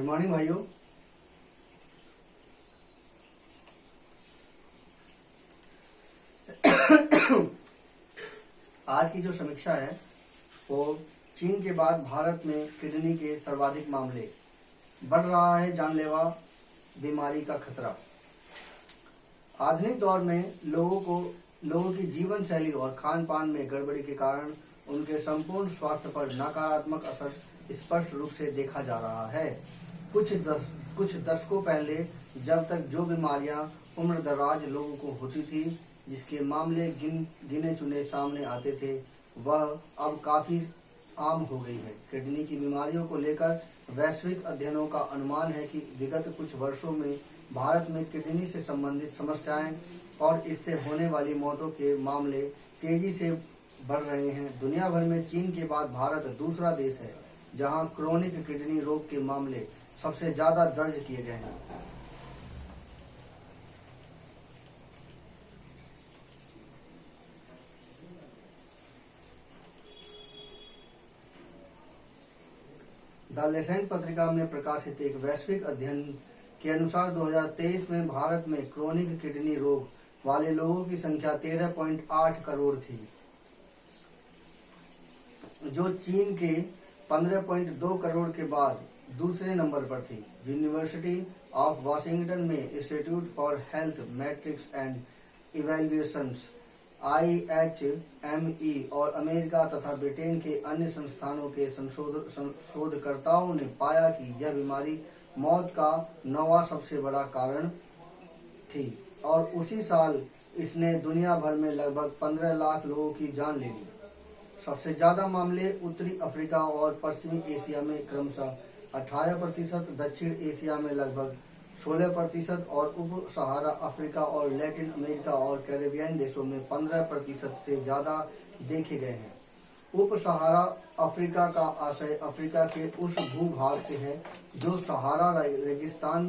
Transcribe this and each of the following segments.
Morning भाइयों। आज की जो समीक्षा है वो चीन के बाद भारत में किडनी के सर्वाधिक मामले, बढ़ रहा है जानलेवा बीमारी का खतरा। आधुनिक दौर में लोगों की जीवन शैली और खान पान में गड़बड़ी के कारण उनके संपूर्ण स्वास्थ्य पर नकारात्मक असर स्पष्ट रूप से देखा जा रहा है। कुछ दशकों पहले जब तक जो बीमारियां उम्र दराज लोगों को होती थी, जिसके मामले गिने चुने सामने आते थे, वह अब काफी आम हो गई है। किडनी की बीमारियों को लेकर वैश्विक अध्ययनों का अनुमान है कि विगत कुछ वर्षों में भारत में किडनी से संबंधित समस्याएं और इससे होने वाली मौतों के मामले तेजी से बढ़ रहे हैं। दुनिया भर में चीन के बाद भारत दूसरा देश है जहां क्रोनिक किडनी रोग के मामले सबसे ज्यादा दर्ज किए गए हैं। द लेसेंट पत्रिका में प्रकाशित एक वैश्विक अध्ययन के अनुसार 2023 में भारत में क्रोनिक किडनी रोग वाले लोगों की संख्या 13.8 करोड़ थी, जो चीन के 15.2 करोड़ के बाद दूसरे नंबर पर थी। यूनिवर्सिटी ऑफ वाशिंगटन में institute for health matrix and evaluations IHME और अमेरिका तथा ब्रिटेन के अन्य संस्थानों के शोधकर्ताओं ने पाया कि यह बीमारी मौत का 9वां सबसे बड़ा कारण थी और उसी साल इसने दुनिया भर में लगभग 15 लाख लोगों की जान ले ली। सबसे ज्यादा मामले उत्तरी अफ्रीका और पश्चिमी एशिया में क्रमशः 18%, दक्षिण एशिया में लगभग 16% और उप सहारा अफ्रीका और लैटिन अमेरिका और कैरेबियन देशों में 15% से ज्यादा देखे गए हैं। उप सहारा अफ्रीका का आशय अफ्रीका के उस भूभाग से है जो सहारा रेगिस्तान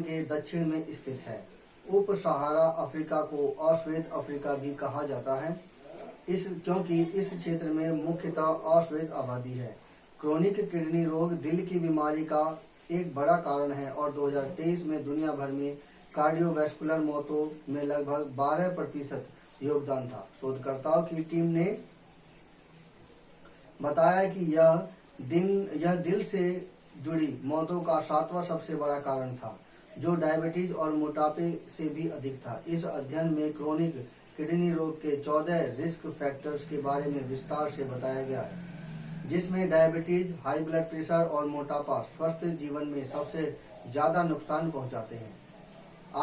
के दक्षिण में स्थित है। उप सहारा अफ्रीका को अश्वेत अफ्रीका भी कहा जाता है क्योंकि इस क्षेत्र में मुख्यतः अश्वेत आबादी है। क्रोनिक किडनी रोग दिल की बीमारी का एक बड़ा कारण है और 2023 में दुनिया भर में कार्डियोवैस्कुलर मौतों में लगभग 12% योगदान था। शोधकर्ताओं की टीम ने बताया कि यह दिल से जुड़ी मौतों का 7वां सबसे बड़ा कारण था, जो डायबिटीज और मोटापे से भी अधिक था। इस अध्ययन में क्रोनिक किडनी रोग के 14 रिस्क फैक्टर्स के बारे में विस्तार से बताया गया है, जिसमें डायबिटीज, हाई ब्लड प्रेशर और मोटापा स्वस्थ जीवन में सबसे ज्यादा नुकसान पहुंचाते हैं।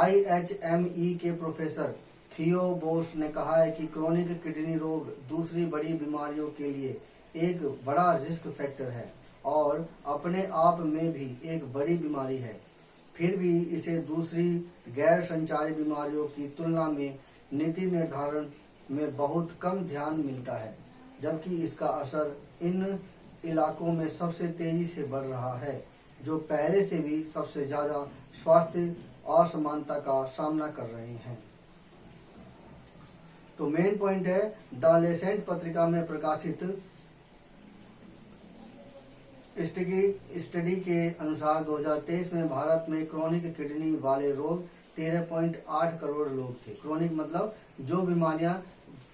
IHME के प्रोफेसर थियो बोस ने कहा है कि क्रोनिक किडनी रोग दूसरी बड़ी बीमारियों के लिए एक बड़ा रिस्क फैक्टर है और अपने आप में भी एक बड़ी बीमारी है। फिर भी इसे दूसरी गैर संचारी बीमारियों की तुलना में नीति निर्धारण में बहुत कम ध्यान मिलता है, जबकि इसका असर इन इलाकों में सबसे तेजी से बढ़ रहा है, जो पहले से भी सबसे ज्यादा स्वास्थ्य असमानता का सामना कर रहे हैं। तो मेन पॉइंट है, द लेसेंट पत्रिका में प्रकाशित स्टडी के अनुसार 2023 में भारत में क्रोनिक किडनी वाले रोग 13.8 करोड़ लोग थे। क्रोनिक मतलब जो बीमारियां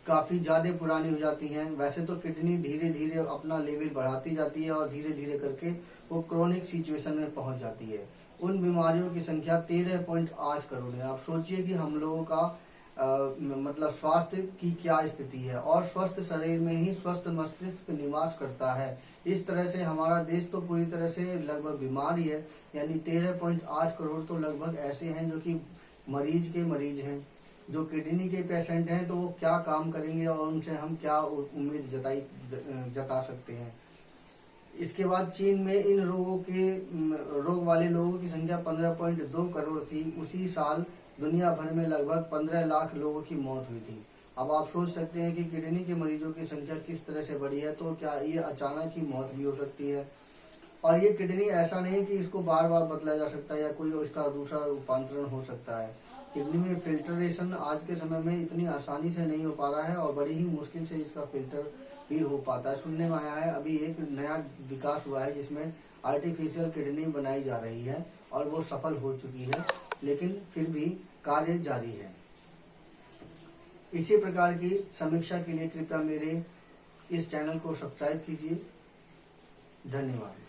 काफी ज्यादा पुरानी हो जाती हैं। वैसे तो किडनी धीरे धीरे अपना लेवल बढ़ाती जाती है और धीरे धीरे करके वो क्रोनिक सिचुएशन में पहुंच जाती है। उन बीमारियों की संख्या 13.8 करोड़ है। आप सोचिए कि हम लोगों का मतलब स्वास्थ्य की क्या स्थिति है, और स्वस्थ शरीर में ही स्वस्थ मस्तिष्क निवास करता है। इस तरह से हमारा देश तो पूरी तरह से लगभग बीमार ही है। यानी 13.8 करोड़ तो लगभग ऐसे हैं जो कि मरीज हैं। जो किडनी के पेशेंट हैं तो वो क्या काम करेंगे और उनसे हम क्या उम्मीद जता सकते हैं। इसके बाद चीन में इन रोग वाले लोगों की संख्या 15.2 करोड़ थी। उसी साल दुनिया भर में लगभग 15 लाख लोगों की मौत हुई थी। अब आप सोच सकते हैं कि किडनी के मरीजों की संख्या किस तरह से बढ़ी है, तो क्या ये अचानक ही मौत भी हो सकती है। और ये किडनी ऐसा नहीं कि इसको बार बार बदला जा सकता है या कोई इसका दूसरा रूपांतरण हो सकता है। किडनी में फिल्टरेशन आज के समय में इतनी आसानी से नहीं हो पा रहा है और बड़ी ही मुश्किल से इसका फिल्टर भी हो पाता है। सुनने में आया है अभी एक नया विकास हुआ है जिसमें आर्टिफिशियल किडनी बनाई जा रही है और वो सफल हो चुकी है, लेकिन फिर भी कार्य जारी है। इसी प्रकार की समीक्षा के लिए कृपया मेरे इस चैनल को सब्सक्राइब कीजिए। धन्यवाद।